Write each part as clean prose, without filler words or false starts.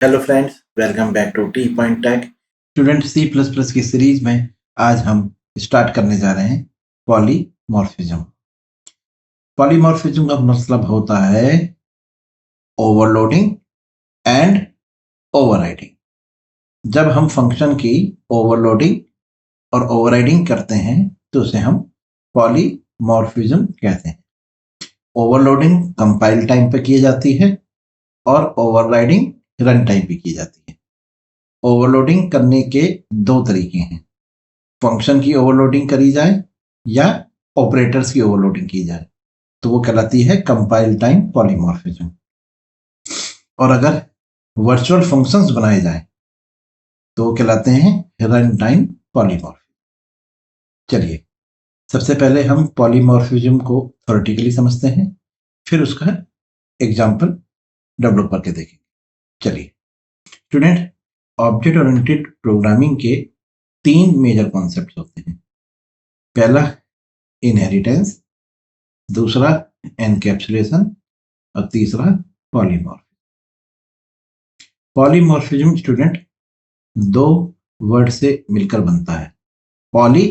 Hello friends, welcome back to T point tech. Student C plus plus की series में आज हम start करने जा रहे हैं पॉलीमॉर्फिज्म। पॉलीमॉर्फिज्म का मतलब होता है ओवरलोडिंग एंड ओवरराइडिंग। जब हम फंक्शन की ओवरलोडिंग और ओवरराइडिंग करते हैं तो उसे हम पॉलीमॉर्फिज्म कहते हैं। ओवरलोडिंग कंपाइल टाइम पे की जाती है और ओवरराइडिंग रन टाइम पे की जाती है। ओवरलोडिंग करने के दो तरीके हैं, फंक्शन की ओवरलोडिंग करी जाए या ऑपरेटर्स की ओवरलोडिंग की जाए तो वो कहलाती है कंपाइल टाइम पॉलीमॉर्फिज्म। और अगर वर्चुअल फंक्शंस बनाए जाए तो वो कहलाते हैं रन टाइम पॉलीमॉर्फिज्म। चलिए, सबसे पहले हम पॉलीमॉर्फिज्म को थ्योरेटिकली समझते हैं, फिर उसका एग्जाम्पल डेवलप करके देखेंगे। चलिए स्टूडेंट, ऑब्जेक्ट ओरिएंटेड प्रोग्रामिंग के तीन मेजर कॉन्सेप्ट होते हैं। पहला इनहेरिटेंस, दूसरा एनकैप्सुलेशन और तीसरा पॉलीमॉर्फिज्म। पॉलीमॉर्फिज्म स्टूडेंट दो वर्ड से मिलकर बनता है, पॉली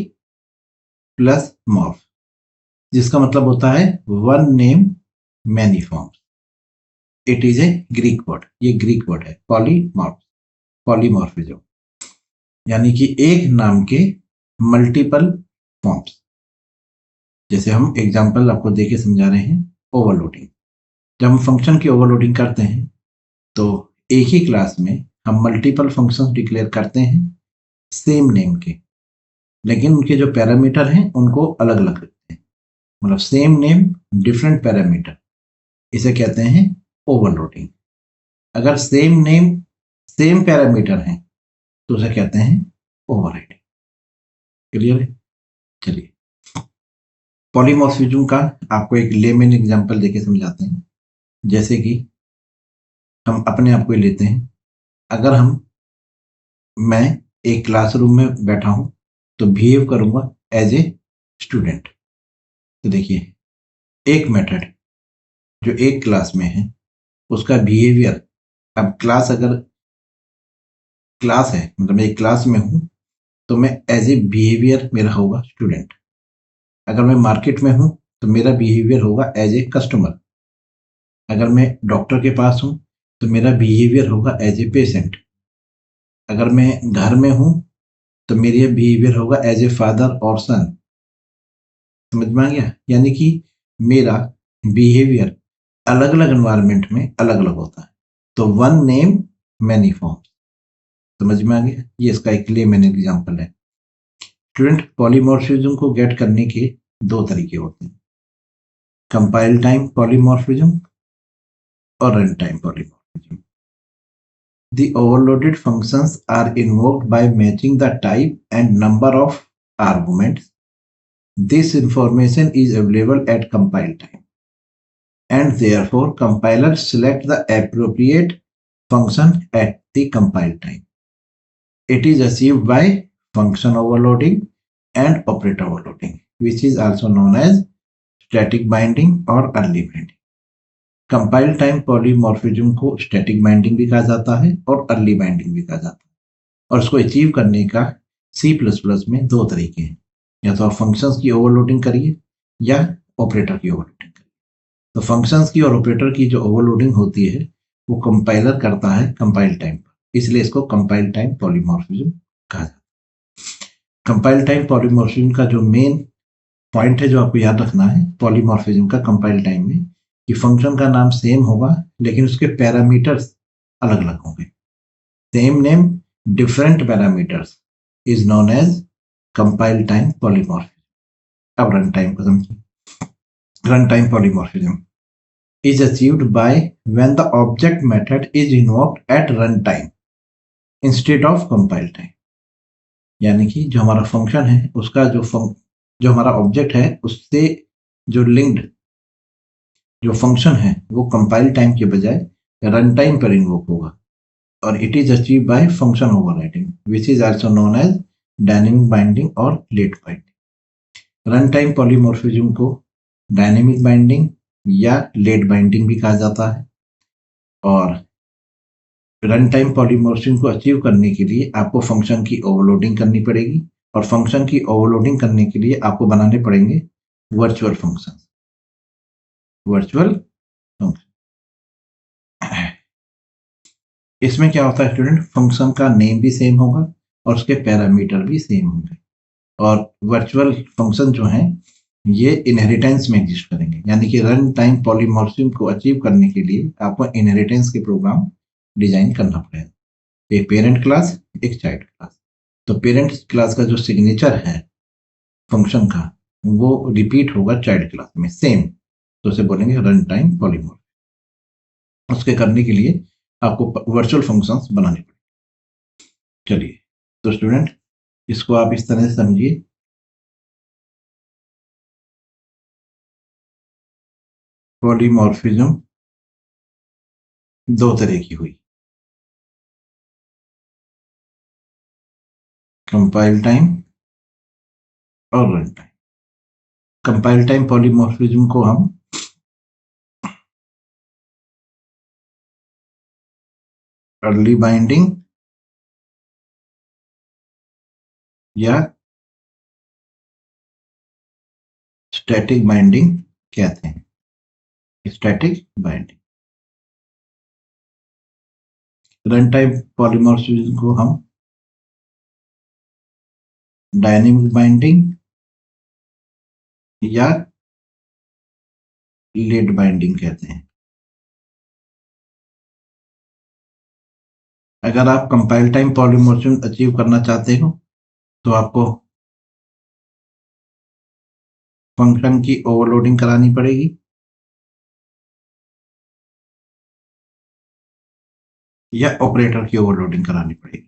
प्लस मॉर्फ, जिसका मतलब होता है one name many forms. It is a Greek word, ये ग्रीक वर्ड है पॉलीमॉर्फिज्म, यानी कि एक नाम के मल्टीपल फॉर्म्स। जैसे हम एग्जांपल आपको देके समझा रहे हैं, ओवरलोडिंग। जब हम फंक्शन की ओवरलोडिंग करते हैं तो एक ही क्लास में हम मल्टीपल फंक्शंस डिक्लेयर करते हैं सेम नेम के, लेकिन उनके जो पैरामीटर हैं उनको अलग अलग रखते हैं। मतलब सेम नेम डिफरेंट पैरामीटर, इसे कहते हैं ओवरलोडिंग। अगर सेम नेम सेम पैरामीटर हैं तो उसे कहते हैं ओवरराइडिंग। क्लियर है? चलिए पॉलीमॉर्फिज्म का आपको एक लेमन एग्जांपल देके समझाते हैं। जैसे कि हम अपने आप को लेते हैं, अगर मैं एक क्लासरूम में बैठा हूं तो बिहेव करूंगा एज ए स्टूडेंट। तो देखिए, एक मेथड जो एक क्लास में है उसका बिहेवियर, अब क्लास अगर क्लास है मतलब मैं एक क्लास में हूं तो मैं एज ए बिहेवियर मेरा होगा स्टूडेंट। अगर मैं मार्केट में हूं तो मेरा बिहेवियर होगा एज ए कस्टमर। अगर मैं डॉक्टर के पास हूं तो मेरा बिहेवियर होगा एज ए पेशेंट। अगर मैं घर में हूं तो मेरा बिहेवियर होगा एज ए फादर और सन। समझ में आ गया? यानी कि मेरा बिहेवियर अलग अलग एनवायरनमेंट में अलग अलग होता है। तो वन नेम मैनी फॉर्म्स। समझ में आ गया? ये इसका एक लेमन एग्जांपल है। स्टूडेंट, पॉलीमॉर्फिज्म को गेट करने के दो तरीके होते हैं, कंपाइल टाइम पॉलीमॉर्फिज्म और run time polymorphism. The overloaded functions are invoked by matching the type and number of arguments. This information is available at compile time, and therefore compilers select the appropriate function at the compile time. It is achieved by function overloading and operator overloading, which is also known as static binding or early binding. Compile time polymorphism को static binding भी कहा जाता है और early binding भी कहा जाता है, और इसको अचीव करने का C++ में दो तरीके हैं, या तो आप फंक्शंस की ओवरलोडिंग करिए या ऑपरेटर की ओवरलोडिंग करिए। तो फंक्शंस की और ऑपरेटर की जो ओवरलोडिंग होती है वो कंपाइलर करता है कंपाइल टाइम पर, इसलिए इसको कंपाइल टाइम पॉलीमॉर्फिज्म कहा जाता है। कंपाइल टाइम पॉलीमॉर्फिज्म का जो मेन पॉइंट है जो आपको याद रखना है पॉलीमॉर्फिज्म का कंपाइल टाइम में, कि फंक्शन का नाम सेम होगा लेकिन उसके पैरामीटर्स अलग अलग होंगे। Same name different parameters is known as compile time polymorphism. अब रन टाइम को समझिए। Run time polymorphism is achieved by when the object method is invoked at runtime instead of compile time। यानी कि जो हमारा फंक्शन है उसका जो हमारा ऑब्जेक्ट है उससे जो लिंक्ड जो फंक्शन है वो कंपाइल टाइम के बजाय रन टाइम पर इन्वोक होगा, और it is achieve by function overriding which is also known as dynamic binding और late binding. Run time polymorphism को डायनेमिक बाइंडिंग या लेट बाइंडिंग भी कहा जाता है, और रन टाइम पॉलीमॉर्फिज्म को अचीव करने के लिए आपको फंक्शन की ओवरलोडिंग करनी पड़ेगी, और फंक्शन की ओवरलोडिंग करने के लिए आपको बनाने पड़ेंगे वर्चुअल फंक्शन। वर्चुअल फंक्शन इसमें क्या होता है स्टूडेंट, फंक्शन का नेम भी सेम होगा और उसके पैरामीटर भी सेम होंगे। और वर्चुअल फंक्शन जो है ये इनहेरिटेंस में एग्जिस्ट करेंगे, यानी कि रन टाइम पॉलीमॉर्फिज्म को अचीव करने के लिए आपको इनहेरिटेंस के प्रोग्राम डिजाइन करना पड़ेगा। एक पेरेंट क्लास, एक चाइल्ड क्लास। तो पेरेंट क्लास का जो सिग्नेचर है फंक्शन का वो रिपीट होगा चाइल्ड क्लास में सेम, तो उसे बोलेंगे रन टाइम पॉलीमॉर्फिज्म। उसके करने के लिए आपको वर्चुअल फंक्शंस बनाने पड़ेंगे। चलिए, तो स्टूडेंट इसको आप इस तरह से समझिए, पॉलीमॉर्फिज्म दो तरह की हुई, कंपाइल टाइम और run time. Compile time polymorphism को हम अर्ली बाइंडिंग या स्टैटिक बाइंडिंग कहते हैं। Static binding. Run time polymorphism को हम डायनेमिक बाइंडिंग या लेट बाइंडिंग कहते हैं। अगर आप कंपाइल टाइम पॉलीमॉर्फिज्म अचीव करना चाहते हो तो आपको फंक्शन की ओवरलोडिंग करानी पड़ेगी, या ऑपरेटर की ओवरलोडिंग करानी पड़ेगी।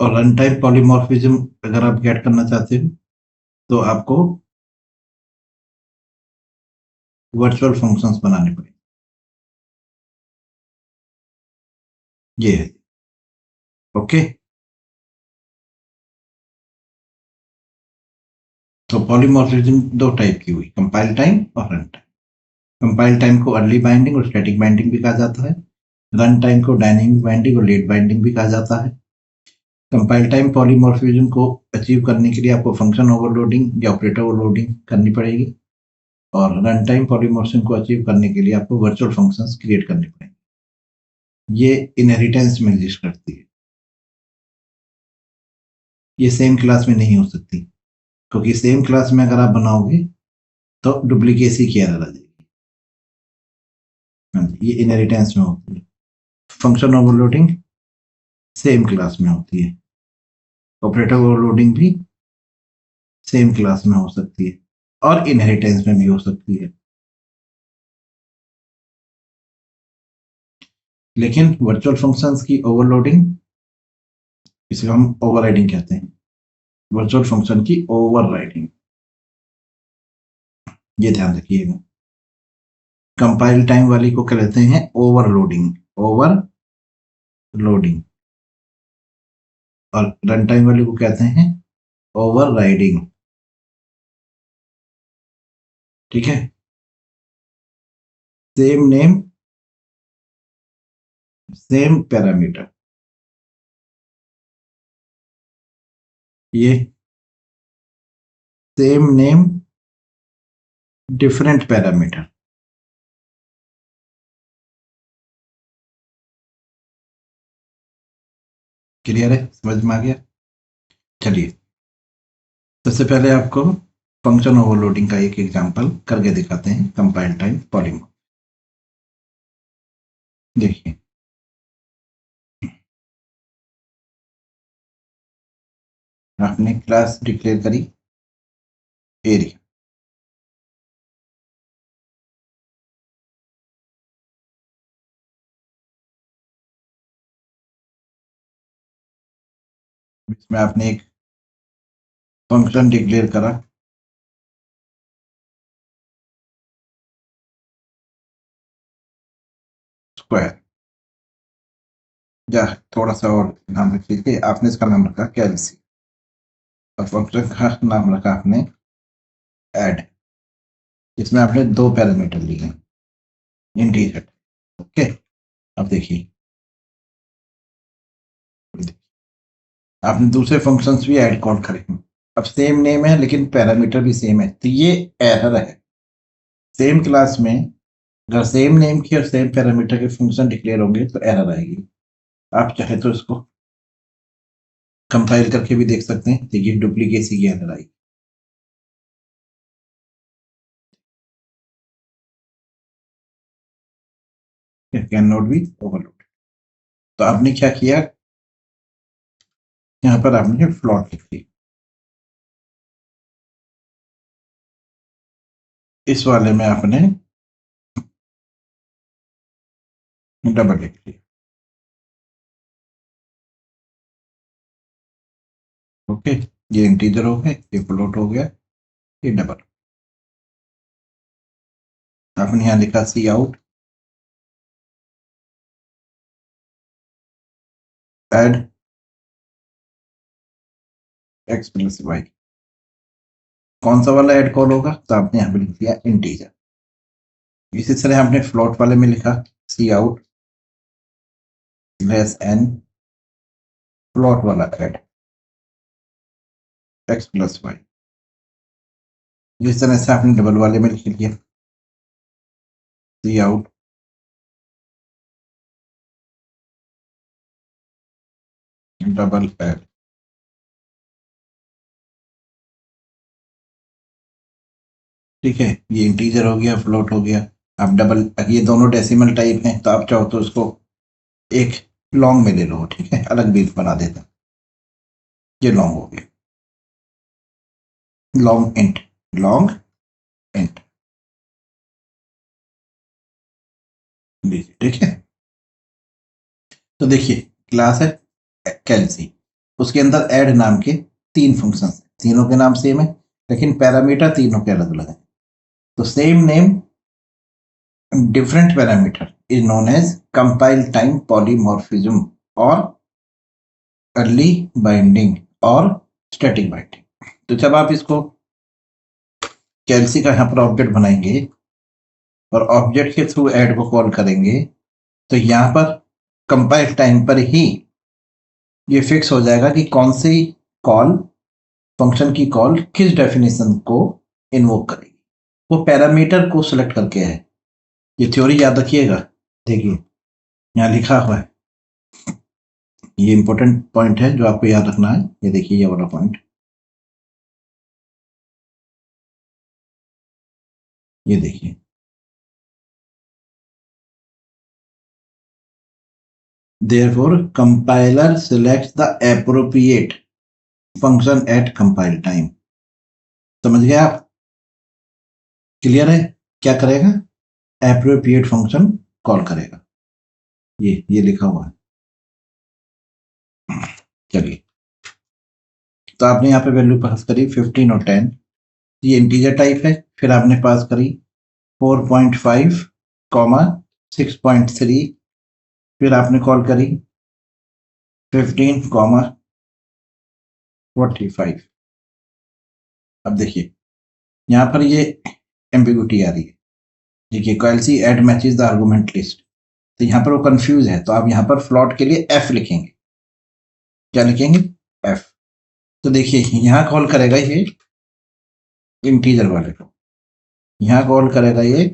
और रन टाइम पॉलीमॉर्फिज्म अगर आप गेट करना चाहते हो तो आपको वर्चुअल फंक्शंस बनाने पड़ेंगे। ये है। ओके, तो पॉलीमॉर्फिज्म दो टाइप की हुई, कंपाइल टाइम और रन टाइम। कंपाइल टाइम को अर्ली बाइंडिंग और स्टैटिक बाइंडिंग भी कहा जाता है। रन टाइम को डायनेमिक बाइंडिंग और लेट बाइंडिंग भी कहा जाता है। कंपाइल टाइम पॉलीमॉर्फिज्म को अचीव करने के लिए आपको फंक्शन ओवरलोडिंग या ऑपरेटर ओवरलोडिंग करनी पड़ेगी, और रन टाइम पॉलीमॉर्फिज्म को अचीव करने के लिए आपको वर्चुअल फंक्शंस क्रिएट करने पड़ेंगे। ये इनहेरिटेंस में एग्जिस्ट करती है, ये सेम क्लास में नहीं हो सकती, क्योंकि सेम क्लास में अगर आप बनाओगे तो डुप्लीकेसी की एरर आ जाएगी। हाँ जी, ये इनहेरिटेंस में होती है। फंक्शन ओवरलोडिंग सेम क्लास में होती है, ऑपरेटर ओवरलोडिंग भी सेम क्लास में हो सकती है, और इनहेरिटेंस में भी हो सकती है। लेकिन वर्चुअल फंक्शंस की ओवरलोडिंग, इसे हम ओवरराइडिंग कहते हैं। वर्चुअल फंक्शन की ओवरराइडिंग, ये ध्यान रखिएगा। कंपाइल टाइम वाली को कहते हैं ओवरलोडिंग, ओवरलोडिंग। और रन टाइम वाली को कहते हैं ओवरराइडिंग। ठीक है, सेम नेम सेम पैरामीटर, ये same name different parameter. Clear है, समझ में आ गया? चलिए, सबसे पहले आपको फंक्शन ओवरलोडिंग का एक एग्जांपल करके दिखाते हैं, कंपाइल टाइम पॉलीमॉर्फिज्म। देखिए, आपने क्लास डिक्लेयर करी एरिया, इसमें आपने एक फंक्शन डिक्लेयर करा स्क्वायर, या थोड़ा सा और नाम रखिए कि आपने इसका नाम रखा कैलसी, और फंक्शन का नाम रखा आपने ऐड। इसमें आपने 2 पैरामीटर लिए हैं इंटीजर। ओके, अब देखिए आपने दूसरे फंक्शंस भी ऐड कॉल करे हैं। अब सेम नेम है लेकिन पैरामीटर भी सेम है, तो ये एरर है। सेम क्लास में अगर सेम नेम की और सेम पैरामीटर के फंक्शन डिक्लेयर होंगे तो एरर आएगी। आप चाहे तो इसको कंपाइल करके भी देख सकते हैं, देखिए डुप्लीकेसी की एरर आएगी। Can not be overload. तो आपने क्या किया, यहाँ पर आपने फ्लॉट लिख दी, इस वाले में आपने डबल लिख दिया। ओके, ये इंटीजर हो गया, ये फ्लोट हो गया, ये डबल। आपने यहाँ लिखा C out add x plus y. कौन सा वाला ऐड कॉल होगा, तो आपने यहाँ पे लिख दिया इंटीजर। इसी तरह आपने फ्लोट वाले में लिखा C out less N float वाला ऐड एक्स प्लस वाई। इस तरह से आपने डबल वाले में लिख लिया सी आउट डबल ऐड। ठीक है, ये इंटीजर हो गया, फ्लोट हो गया। अब डबल, ये दोनों डेसिमल टाइप हैं, तो आप चाहो तो उसको एक लॉन्ग में ले लो, ठीक है, अलग बीट बना देता। ये लॉन्ग हो गया, लॉन्ग इंट, लॉन्ग इंट, ठीक है। तो देखिए क्लास है कैल्सी, उसके अंदर ऐड नाम के 3 फंक्शन, तीनों के नाम सेम है लेकिन पैरामीटर तीनों के अलग अलग है। तो same name different parameter is known as compile time polymorphism और अर्ली बाइंडिंग और स्टैटिक बाइंडिंग। तो जब आप इसको कैल्सी का यहाँ पर ऑब्जेक्ट बनाएंगे और ऑब्जेक्ट के थ्रू ऐड को कॉल करेंगे, तो यहाँ पर कंपाइल टाइम पर ही ये फिक्स हो जाएगा कि कौन सी कॉल, फंक्शन की कॉल किस डेफिनेशन को इन्वोक करेगी। वो पैरामीटर को सिलेक्ट करके है। ये थ्योरी याद रखिएगा। देखिए यहाँ लिखा हुआ है, ये इंपॉर्टेंट पॉइंट है जो आपको याद रखना है। ये देखिए ये वाला पॉइंट, ये देखिए therefore compiler selects the appropriate function at compile time। समझ गए आप? क्लियर है? क्या करेगा? एप्रोप्रिएट फंक्शन कॉल करेगा। ये लिखा हुआ है। चलिए, तो आपने यहाँ पे वैल्यू पास करी 15 और 10, ये इंटीजर टाइप है। फिर आपने पास करी 4.5 कॉमा 6.3, फिर आपने कॉल करी 15 कॉमा 45। अब देखिए यहाँ पर ये एम्बिग्यूटी आ रही है। देखिए callee add matches the argument list, तो यहाँ पर वो कंफ्यूज है, तो आप यहाँ पर फ्लॉट के लिए एफ लिखेंगे। क्या लिखेंगे? एफ। तो देखिए यहाँ कॉल करेगा ये इंटीजर वाले को, यहाँ कॉल करेगा ये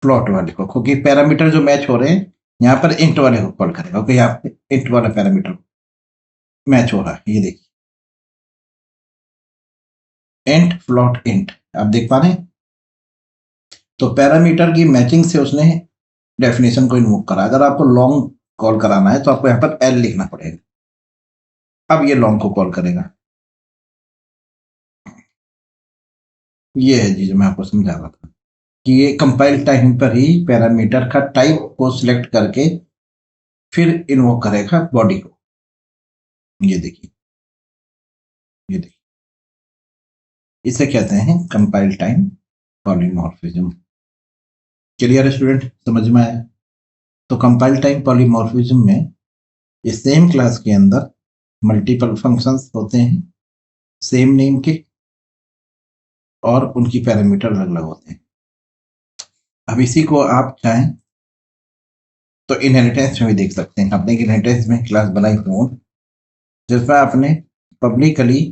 फ्लॉट वाले को, क्योंकि पैरामीटर जो मैच हो रहे हैं यहाँ पर इंट वाले को कॉल करेगा, क्योंकि यहाँ पे इंट वाला पैरामीटर मैच हो रहा है। ये देखिए इंट फ्लॉट इंट, आप देख पा रहे हैं। तो पैरामीटर की मैचिंग से उसने डेफिनेशन को इन्वोक करा। अगर आपको लॉन्ग कॉल कराना है तो आपको यहाँ पर एल लिखना पड़ेगा। अब ये लॉन्ग को कॉल करेगा। ये है जी जो मैं आपको समझा रहा था कि ये कंपाइल टाइम पर ही पैरामीटर का टाइप को सिलेक्ट करके फिर इन्वोक करेगा बॉडी को। ये देखिए, ये देखिए, इसे कहते हैं कंपाइल टाइम पॉलीमॉर्फिज्म। क्लियर है स्टूडेंट? समझ में आया? तो कंपाइल टाइम पॉलीमॉर्फिज्म में इस सेम क्लास के अंदर मल्टीपल फंक्शंस होते हैं सेम नेम के, और उनकी पैरामीटर अलग अलग होते हैं। अब इसी को आप चाहें तो इनहेरिटेंस में भी देख सकते हैं। आपने इनहेरिटेंस में क्लास बनाई हूँ जिसमें आपने पब्लिकली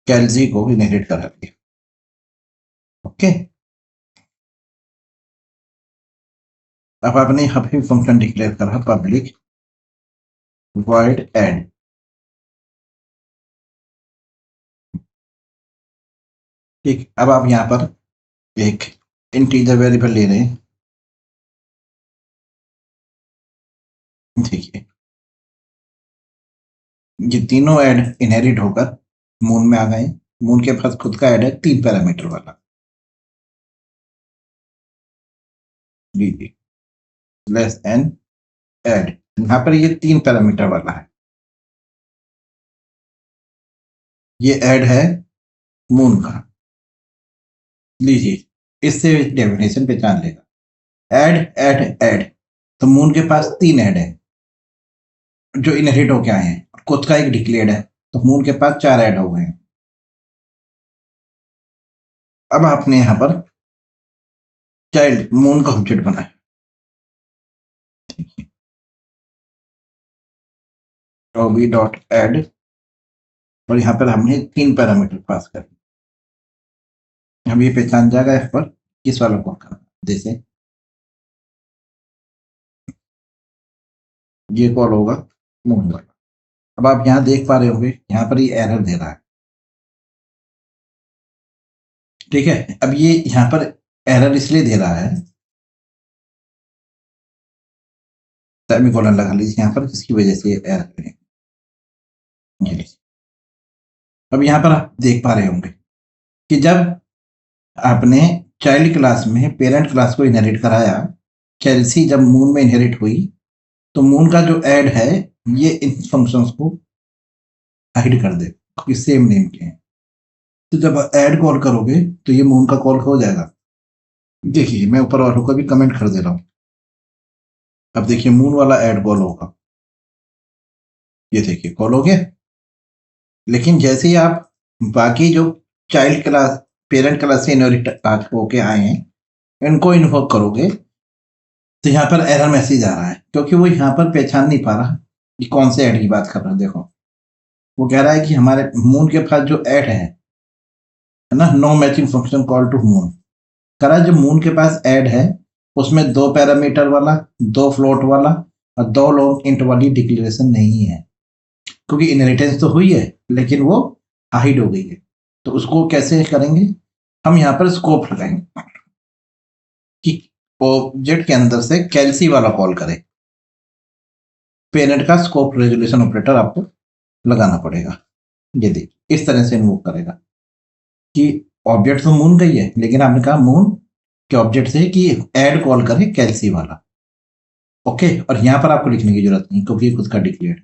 कैलजी को इनहेरिट करा दिया। ओके, अब आपने यहाँ पे फंक्शन डिक्लेयर करा पब्लिक वॉइड ऐड। ठीक, अब आप यहाँ पर एक इंटीजर वेरिएबल ले रहे हैं। देखिए ये तीनों ऐड इनहेरिट होकर मून में आ गए। मून के पास खुद का ऐड है 3 पैरामीटर वाला। जी जी, लेस एन ऐड, यहाँ पर ये 3 पैरामीटर वाला है। ये ऐड है मून का। लीजिए इससे डेफिनेशन पहचान लेगा। ऐड ऐड ऐड, तो मून के पास 3 ऐड है जो इनहेरिट होके आए हैं, खुद का एक डिक्लेयर्ड है, तो मून के पास 4 ऐड हो गए हैं। अब आपने यहाँ पर चाइल्ड मून का ऑब्जेक्ट बनाया। बी डॉट ऐड, और यहाँ पर हमने 3 पैरामीटर पास कर। हम ये पहचान जाएगा यहाँ पर किस वाला कॉल करना। जैसे ये कॉल होगा मून वाला। अब आप यहाँ देख पा रहे होंगे यहाँ पर ये एरर दे रहा है। ठीक है, अब ये यहाँ पर एरर इसलिए दे रहा है, सेमीकोलन लगा लीजिए यहाँ पर, जिसकी वजह से ये एरर है। अब यहाँ पर आप देख पा रहे होंगे कि जब आपने चाइल्ड क्लास में पेरेंट क्लास को इनहेरिट कराया, चेल्सी जब मून में इनहेरिट हुई, तो मून का जो ऐड है ये इन फंक्शंस को हाइड कर दे क्योंकि सेम नेम के हैं। तो जब ऐड कॉल करोगे तो ये मून का कॉल हो जाएगा। देखिए मैं ऊपर वालों का भी कमेंट कर दे रहा हूँ। अब देखिए मून वाला ऐड कॉल होगा, ये देखिए कॉल हो गया। लेकिन जैसे ही आप बाकी जो चाइल्ड क्लास पेरेंट क्लास से इनहेरिट होके आए हैं इनको इन्वोक करोगे तो यहाँ पर एरर मैसेज आ रहा है, क्योंकि वो यहाँ पर पहचान नहीं पा रहा कि कौन से ऐड की बात कर रहा है। देखो वो कह रहा है कि हमारे मून के पास जो ऐड है ना, no matching function call to moon, कह रहा है जो मून के पास ऐड है उसमें 2 पैरामीटर वाला, 2 फ्लोट वाला और 2 लॉन्ग इंट वाली डिक्लेरेशन नहीं है, क्योंकि इनहेरिटेंस तो हुई है लेकिन वो हाइड हो गई है। तो उसको कैसे करेंगे, हम यहाँ पर स्कोप लगाएंगे कि ऑब्जेक्ट के अंदर से कैलसी वाला कॉल करे। पेरेंट का स्कोप रेजोल्यूशन ऑपरेटर आपको लगाना पड़ेगा। ये देखिए इस तरह से इन्वोक करेगा कि ऑब्जेक्ट तो मून का ही है, लेकिन आपने कहा मून के ऑब्जेक्ट से कि ऐड कॉल करे कैलसी वाला। ओके, और यहां पर आपको लिखने की जरूरत नहीं क्योंकि खुद का डिक्लेयर।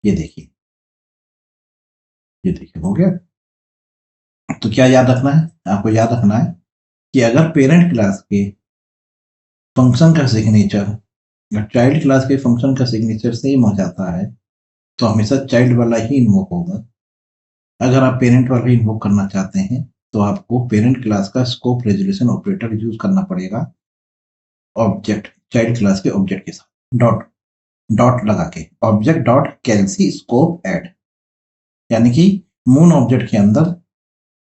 ये देखिए, ये देखिए हो गया। तो क्या याद रखना है, आपको याद रखना है कि अगर पेरेंट क्लास के फंक्शन का सिग्नेचर या चाइल्ड क्लास के फंक्शन का सिग्नेचर सेम हो जाता है तो हमेशा चाइल्ड वाला ही इन्वोक होगा। अगर आप पेरेंट वाला ही इन्वोक करना चाहते हैं तो आपको पेरेंट क्लास का स्कोप रेजोल्यूशन ऑपरेटर यूज करना पड़ेगा ऑब्जेक्ट चाइल्ड क्लास के ऑब्जेक्ट के साथ डॉट डॉट लगा के, ऑब्जेक्ट डॉट कैलसी स्कोप ऐड, यानी कि मून ऑब्जेक्ट के अंदर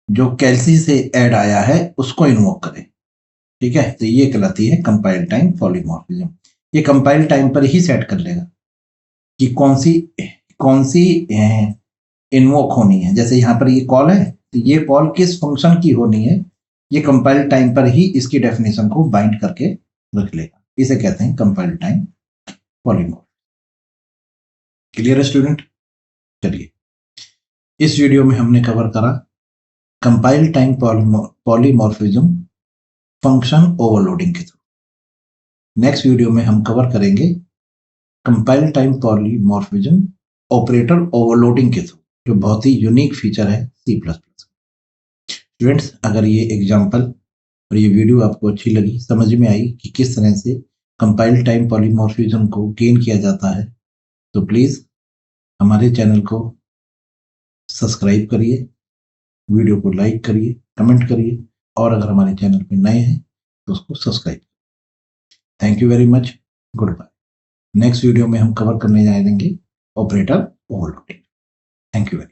जो कैलसी से ऐड आया है उसको इन्वोक करें। ठीक है, तो ये कहलाती है कंपाइल टाइम पॉलीमॉर्फिज्म। ये कंपाइल टाइम पर ही सेट कर लेगा कि कौन सी इन्वोक होनी है। जैसे यहाँ पर ये कॉल है तो ये कॉल किस फंक्शन की होनी है, ये कंपाइल टाइम पर ही इसकी डेफिनेशन को बाइंड करके रख लेगा। इसे कहते हैं कंपाइल टाइम पॉलीमॉर्फिज्म। क्लियर है स्टूडेंट? चलिए इस वीडियो में हमने कवर करा compile time polymorphism function overloading के थ्रू। नेक्स्ट वीडियो में हम कवर करेंगे compile time polymorphism operator overloading के थ्रू, जो बहुत ही यूनिक फीचर है C++। स्टूडेंट्स अगर ये एग्जांपल और ये वीडियो आपको अच्छी लगी, समझ में आई कि किस तरह से कंपाइल टाइम पॉलीमॉर्फिज्म को गेन किया जाता है, तो प्लीज हमारे चैनल को सब्सक्राइब करिए, वीडियो को लाइक करिए, कमेंट करिए और अगर हमारे चैनल पे नए हैं तो उसको subscribe. Thank you very much, good bye. Next video में हम कवर करने जाएंगे operator overloading. Thank you very much.